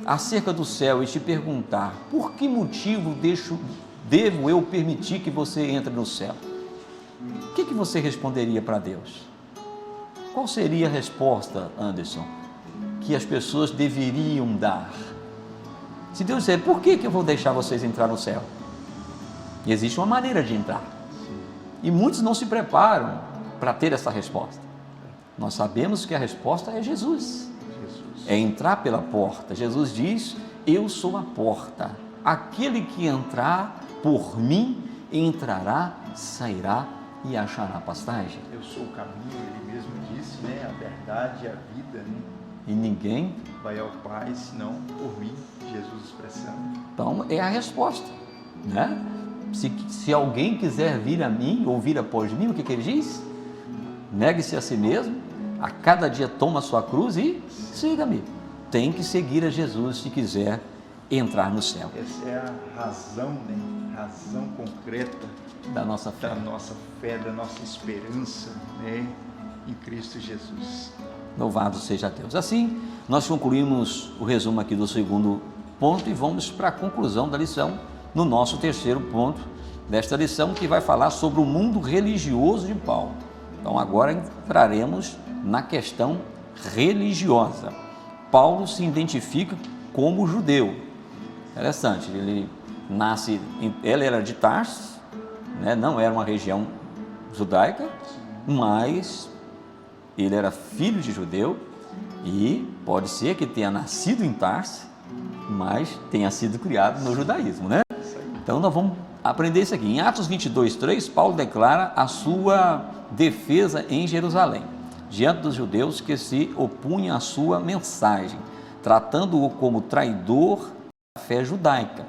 acerca do céu e te perguntar, por que motivo devo eu permitir que você entre no céu? O que você responderia para Deus? Qual seria a resposta, Anderson, que as pessoas deveriam dar? Se Deus disser, por que eu vou deixar vocês entrar no céu? E existe uma maneira de entrar. E muitos não se preparam para ter essa resposta. Nós sabemos que a resposta é Jesus. É entrar pela porta. Jesus diz, eu sou a porta. Aquele que entrar por mim, entrará, sairá e achará pastagem. Eu sou o caminho, ele mesmo disse, né? A verdade e a vida, né? E ninguém vai ao Pai, senão por mim, Jesus expressando. Então, é a resposta, né? Se alguém quiser vir a mim, ou vir após mim, o que ele diz? Negue-se a si mesmo, a cada dia toma a sua cruz e siga-me. Tem que seguir a Jesus se quiser entrar no céu. Essa é a razão, né? Razão concreta da nossa fé, da nossa esperança, né? Em Cristo Jesus. Louvado seja Deus. Assim, nós concluímos o resumo aqui do segundo ponto e vamos para a conclusão da lição, no nosso terceiro ponto desta lição, que vai falar sobre o mundo religioso de Paulo. Então agora entraremos na questão religiosa. Paulo se identifica como judeu. Interessante, ele era de Tarso, né? Não era uma região judaica, mas ele era filho de judeu e pode ser que tenha nascido em Tarso, mas tenha sido criado no judaísmo, né? Então nós vamos aprender isso aqui. Em Atos 22:3, Paulo declara a sua defesa em Jerusalém, diante dos judeus que se opunham à sua mensagem, tratando-o como traidor da fé judaica.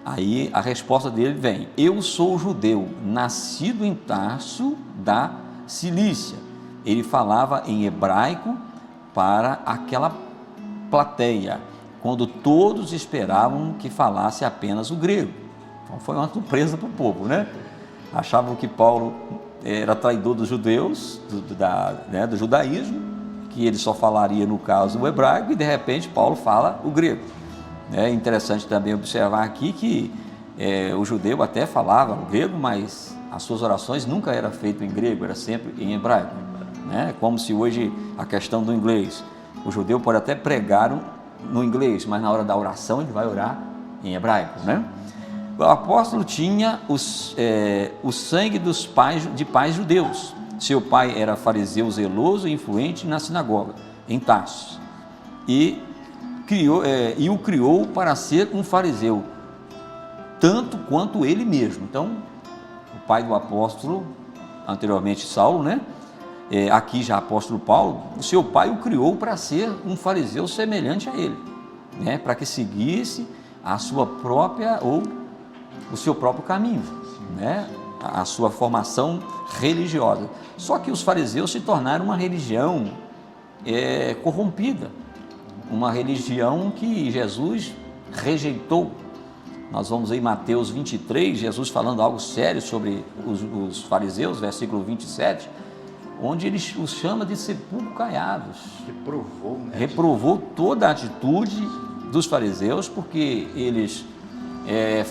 Aí a resposta dele vem: eu sou judeu, nascido em Tarso da Cilícia. Ele falava em hebraico para aquela plateia, quando todos esperavam que falasse apenas o grego. Então foi uma surpresa para o povo, né? Achavam que Paulo era traidor dos judeus, do judaísmo, que ele só falaria, no caso, o hebraico, e de repente Paulo fala o grego. É interessante também observar aqui que o judeu até falava o grego, mas as suas orações nunca eram feitas em grego, era sempre em hebraico, né? Como se hoje a questão do inglês, o judeu pode até pregar no inglês, mas na hora da oração ele vai orar em hebraico, né? O apóstolo tinha o sangue de pais judeus. Seu pai era fariseu zeloso e influente na sinagoga, em Tarso, e o criou para ser um fariseu, tanto quanto ele mesmo. Então, o pai do apóstolo, anteriormente Saulo, né? Aqui já apóstolo Paulo, o seu pai o criou para ser um fariseu semelhante a ele, né? Para que seguisse a sua própria o seu próprio caminho, né? A sua formação religiosa. Só que os fariseus se tornaram uma religião corrompida, uma religião que Jesus rejeitou. Nós vamos em Mateus 23, Jesus falando algo sério sobre os fariseus, versículo 27, onde ele os chama de sepulcro caiados. Reprovou, né? Reprovou toda a atitude dos fariseus, porque eles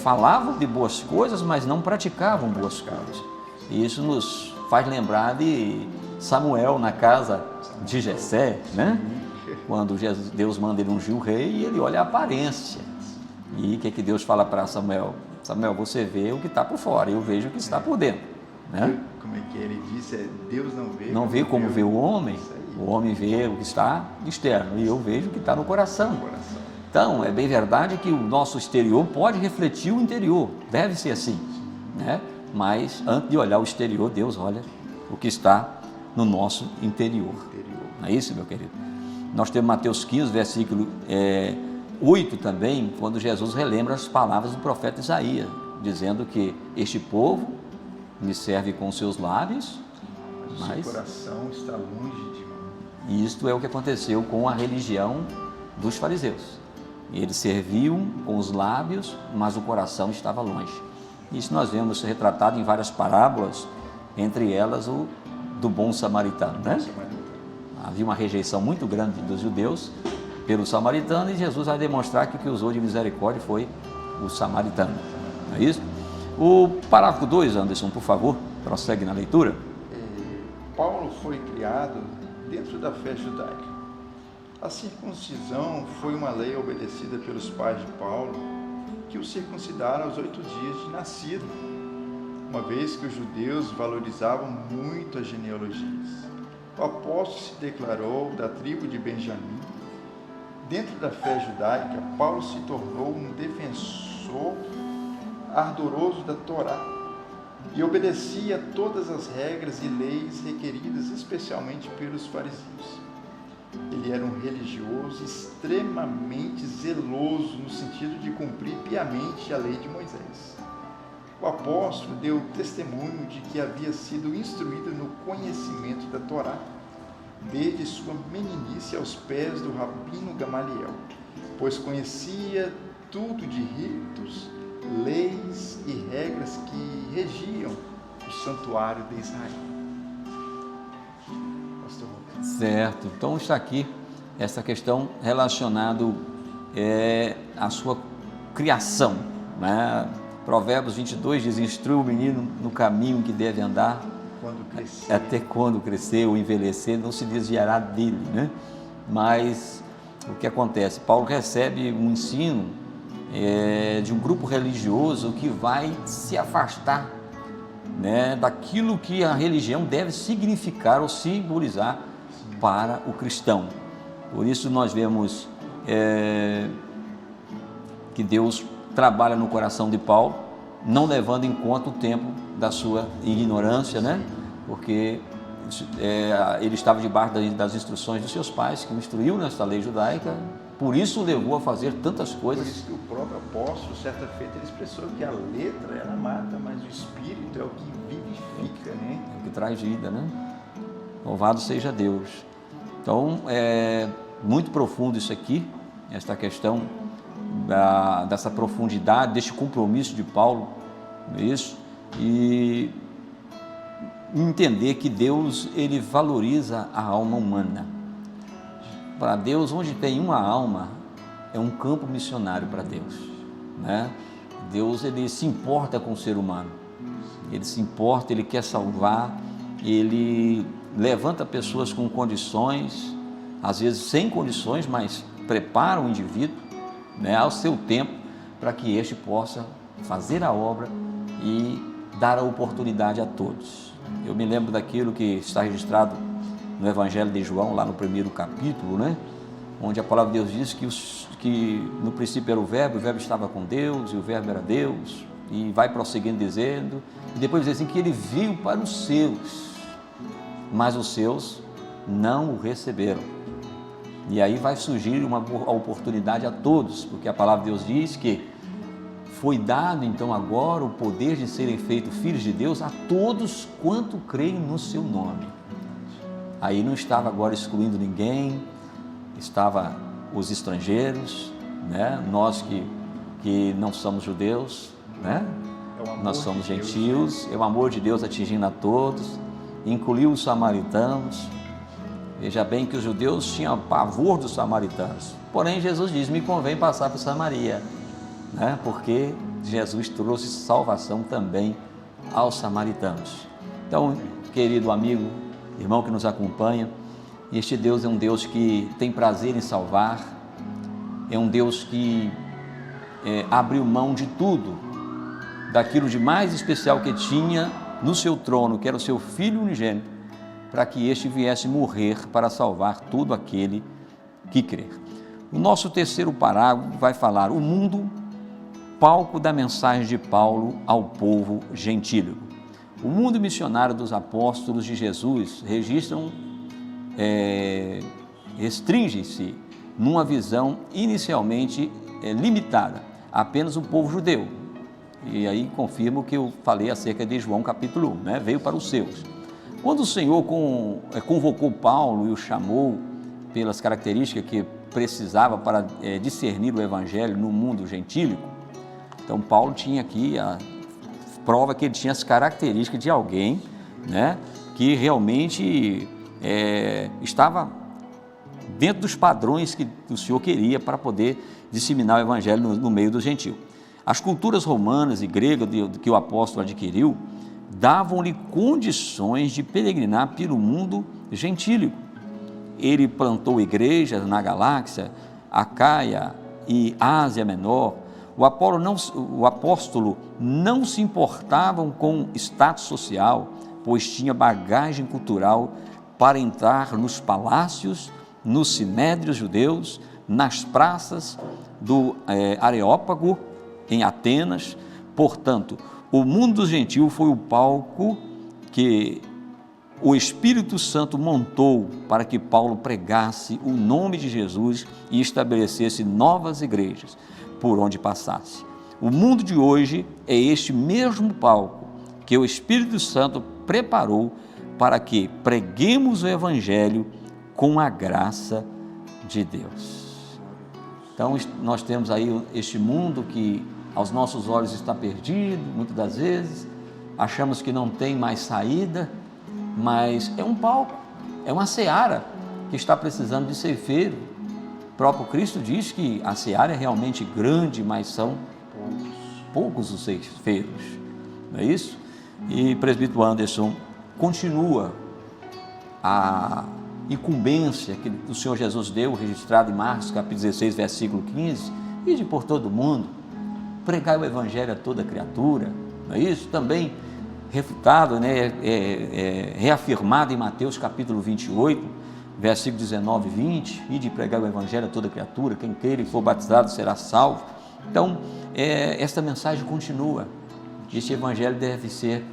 falavam de boas coisas, mas não praticavam boas coisas. E isso nos faz lembrar de Samuel na casa de Jessé, né? Quando Deus manda ele ungir o rei e ele olha a aparência. E o que Deus fala para Samuel? Samuel, você vê o que está por fora, eu vejo o que está por dentro, né? Como é que ele disse? Deus não vê como vê o homem vê o que está externo, e eu vejo o que está no coração. Então, é bem verdade que o nosso exterior pode refletir o interior, deve ser assim, né? Mas antes de olhar o exterior, Deus olha o que está no nosso interior. Não é isso, meu querido? Nós temos Mateus 15, versículo 8 também, quando Jesus relembra as palavras do profeta Isaías, dizendo que este povo me serve com seus lábios, mas seu coração está longe de mim. E isto é o que aconteceu com a religião dos fariseus. Eles serviam com os lábios, mas o coração estava longe. Isso nós vemos retratado em várias parábolas, entre elas o do bom samaritano, né? Havia uma rejeição muito grande dos judeus pelo samaritano, e Jesus vai demonstrar que o que usou de misericórdia foi o samaritano. Não é isso? O parágrafo 2, Anderson, por favor, prossegue na leitura. Paulo foi criado dentro da fé judaica. A circuncisão foi uma lei obedecida pelos pais de Paulo, que o circuncidaram aos 8 dias de nascido, uma vez que os judeus valorizavam muito as genealogias. O apóstolo se declarou da tribo de Benjamim. Dentro da fé judaica, Paulo se tornou um defensor ardoroso da Torá e obedecia todas as regras e leis requeridas especialmente pelos fariseus. Ele era um religioso extremamente zeloso no sentido de cumprir piamente a lei de Moisés. O apóstolo deu testemunho de que havia sido instruído no conhecimento da Torá, desde sua meninice aos pés do rabino Gamaliel, pois conhecia tudo de ritos, leis e regras que regiam o santuário de Israel. Pastor Roberto. Certo, então está aqui essa questão relacionada à sua criação, né? Provérbios 22 diz: instrui o menino no caminho que deve andar, até quando crescer ou envelhecer, não se desviará dele, né? Mas o que acontece? Paulo recebe um ensino de um grupo religioso que vai se afastar, né, daquilo que a religião deve significar ou simbolizar para o cristão. Por isso nós vemos que Deus trabalha no coração de Paulo, não levando em conta o tempo da sua ignorância, né? Porque ele estava debaixo das instruções dos seus pais, que o instruiu nesta lei judaica, Por isso o levou a fazer tantas Por coisas. isso que o próprio apóstolo, certa feita, ele expressou que a letra, ela mata, mas o Espírito é o que vivifica, né? É o que traz vida, né? Louvado seja Deus. Então, é muito profundo isso aqui, esta questão dessa profundidade, deste compromisso de Paulo, isso, e entender que Deus, ele valoriza a alma humana. Para Deus, onde tem uma alma, é um campo missionário para Deus, né? Deus, ele se importa com o ser humano, ele se importa, ele quer salvar, ele levanta pessoas com condições, às vezes sem condições, mas prepara o indivíduo, né, ao seu tempo, para que este possa fazer a obra e dar a oportunidade a todos. Eu me lembro daquilo que está registrado no Evangelho de João, lá no primeiro capítulo, né, onde a palavra de Deus diz que no princípio era o verbo estava com Deus, e o verbo era Deus, e vai prosseguindo dizendo, e depois diz assim, que ele veio para os seus, mas os seus não o receberam. E aí vai surgir uma oportunidade a todos, porque a palavra de Deus diz que foi dado então agora o poder de serem feitos filhos de Deus a todos quanto creem no seu nome. Aí não estava agora excluindo ninguém, estava os estrangeiros, né? Nós que não somos judeus, né? Nós somos gentios, é o amor de Deus atingindo a todos, incluiu os samaritanos. Veja bem que os judeus tinham pavor dos samaritanos, porém Jesus diz, me convém passar por Samaria, né? Porque Jesus trouxe salvação também aos samaritanos. Então, querido amigo, irmão que nos acompanha, este Deus é um Deus que tem prazer em salvar, é um Deus que abriu mão de tudo, daquilo de mais especial que tinha no seu trono, que era o seu Filho unigênito, para que este viesse morrer para salvar todo aquele que crer. O nosso terceiro parágrafo vai falar o mundo, palco da mensagem de Paulo ao povo gentílico. O mundo missionário dos apóstolos de Jesus restringe-se numa visão inicialmente limitada, apenas o povo judeu. E aí confirmo o que eu falei acerca de João capítulo 1, né? Veio para os seus. Quando o Senhor convocou Paulo e o chamou pelas características que precisava para discernir o evangelho no mundo gentílico, então Paulo tinha aqui a prova que ele tinha as características de alguém, né, que realmente estava dentro dos padrões que o Senhor queria para poder disseminar o evangelho no meio do gentio. As culturas romanas e gregas que o apóstolo adquiriu davam-lhe condições de peregrinar pelo mundo gentílico. Ele plantou igrejas na Galácia, Acaia e Ásia Menor. O apóstolo não se importava com status social, pois tinha bagagem cultural para entrar nos palácios, nos sinédrios judeus, nas praças do Areópago, em Atenas. Portanto, o mundo dos gentios foi o palco que o Espírito Santo montou para que Paulo pregasse o nome de Jesus e estabelecesse novas igrejas por onde passasse. O mundo de hoje é este mesmo palco que o Espírito Santo preparou para que preguemos o Evangelho com a graça de Deus. Então, nós temos aí este mundo que aos nossos olhos está perdido, muitas das vezes, achamos que não tem mais saída, mas é um palco, é uma seara que está precisando de ceifeiro. O próprio Cristo diz que a seara é realmente grande, mas são poucos os ceifeiros, não é isso? E presbítero Anderson continua a incumbência que o Senhor Jesus deu, registrado em Marcos capítulo 16, versículo 15, ide por todo o mundo, pregai o Evangelho a toda criatura, não é isso? Também refutado, né, reafirmado em Mateus capítulo 28, versículo 19 e 20, ide pregar o Evangelho a toda criatura, quem crer e for batizado será salvo. Então, esta mensagem continua, este Evangelho deve ser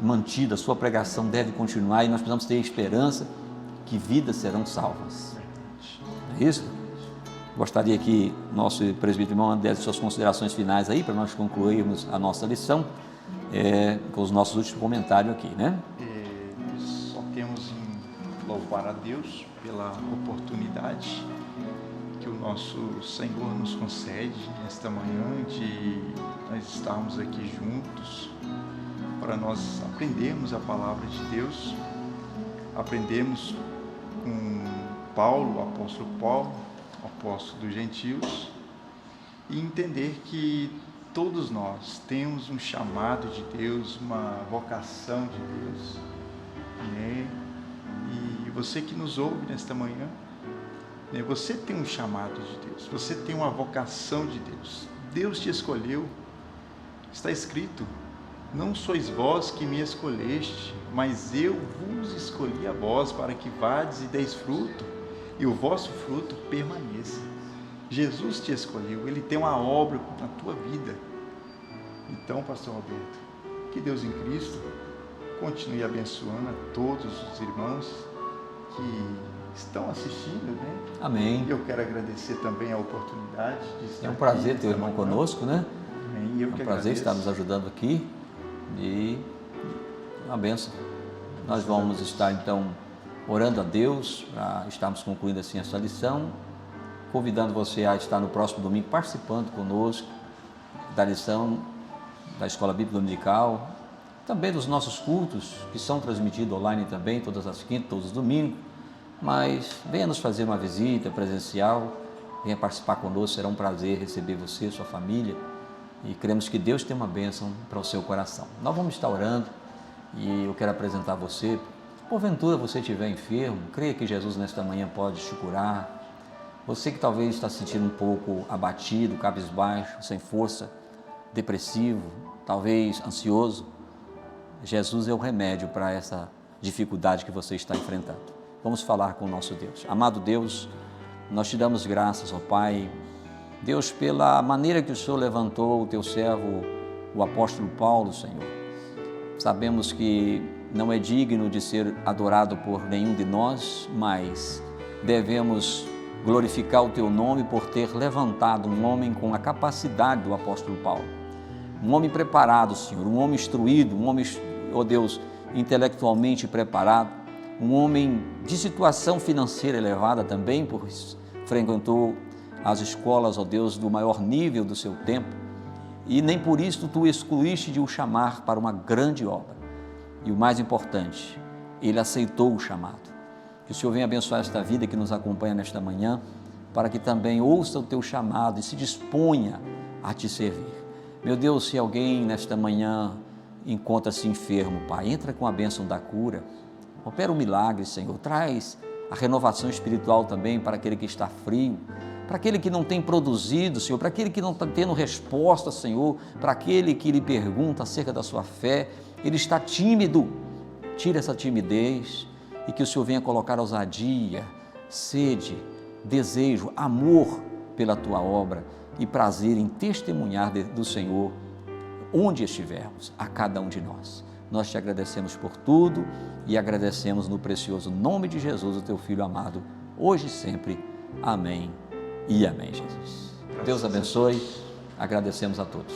mantido, a sua pregação deve continuar e nós precisamos ter esperança que vidas serão salvas. É isso? Gostaria que nosso presbítero irmão desse suas considerações finais aí, para nós concluirmos a nossa lição, com os nossos últimos comentários aqui, né? Só temos em louvar a Deus pela oportunidade que o nosso Senhor nos concede nesta manhã de nós estarmos aqui juntos para nós aprendermos a palavra de Deus, aprendermos com Paulo, o apóstolo Paulo, o apóstolo dos gentios, e entender que todos nós temos um chamado de Deus, uma vocação de Deus, né? E você que nos ouve nesta manhã, né, você tem um chamado de Deus, você tem uma vocação de Deus. Deus te escolheu, está escrito: não sois vós que me escolheste, mas eu vos escolhi a vós para que vades e deis fruto, e o vosso fruto permaneça. Jesus te escolheu, Ele tem uma obra na tua vida. Então, pastor Roberto, que Deus em Cristo continue abençoando a todos os irmãos que estão assistindo, né? Amém. Eu quero agradecer também a oportunidade de estar aqui. É um prazer ter o irmão conosco, né? Amém. Eu É um que prazer agradeço. estar nos ajudando aqui e uma bênção. Nós vamos estar então orando a Deus para estarmos concluindo assim essa lição, convidando você a estar no próximo domingo participando conosco da lição da Escola Bíblica Dominical, também dos nossos cultos que são transmitidos online também, todas as quintas, todos os domingos. Mas venha nos fazer uma visita presencial, venha participar conosco, será um prazer receber você, sua família, e cremos que Deus tem uma bênção para o seu coração. Nós vamos estar orando e eu quero apresentar você. Porventura você estiver enfermo, creia que Jesus nesta manhã pode te curar. Você que talvez está se sentindo um pouco abatido, cabisbaixo, sem força, depressivo, talvez ansioso, Jesus é o remédio para essa dificuldade que você está enfrentando. Vamos falar com o nosso Deus. Amado Deus, nós te damos graças, ó Pai, Deus, pela maneira que o Senhor levantou o teu servo, o apóstolo Paulo, Senhor. Sabemos que não é digno de ser adorado por nenhum de nós, mas devemos glorificar o teu nome por ter levantado um homem com a capacidade do apóstolo Paulo. Um homem preparado, Senhor, um homem instruído, um homem, ó Deus, intelectualmente preparado, um homem de situação financeira elevada também, pois frequentou as escolas, ó Deus, do maior nível do seu tempo, e nem por isso tu excluíste de o chamar para uma grande obra. E o mais importante, ele aceitou o chamado. Que o Senhor venha abençoar esta vida que nos acompanha nesta manhã, para que também ouça o teu chamado e se disponha a te servir. Meu Deus, se alguém nesta manhã encontra-se enfermo, Pai, entra com a bênção da cura, opera um milagre, Senhor, traz a renovação espiritual também para aquele que está frio, para aquele que não tem produzido, Senhor, para aquele que não está tendo resposta, Senhor, para aquele que lhe pergunta acerca da sua fé, ele está tímido, tira essa timidez e que o Senhor venha colocar ousadia, sede, desejo, amor pela tua obra e prazer em testemunhar do Senhor onde estivermos, a cada um de nós. Nós te agradecemos por tudo e agradecemos no precioso nome de Jesus, o teu Filho amado, hoje e sempre. Amém e amém, Jesus. Deus abençoe. Agradecemos a todos.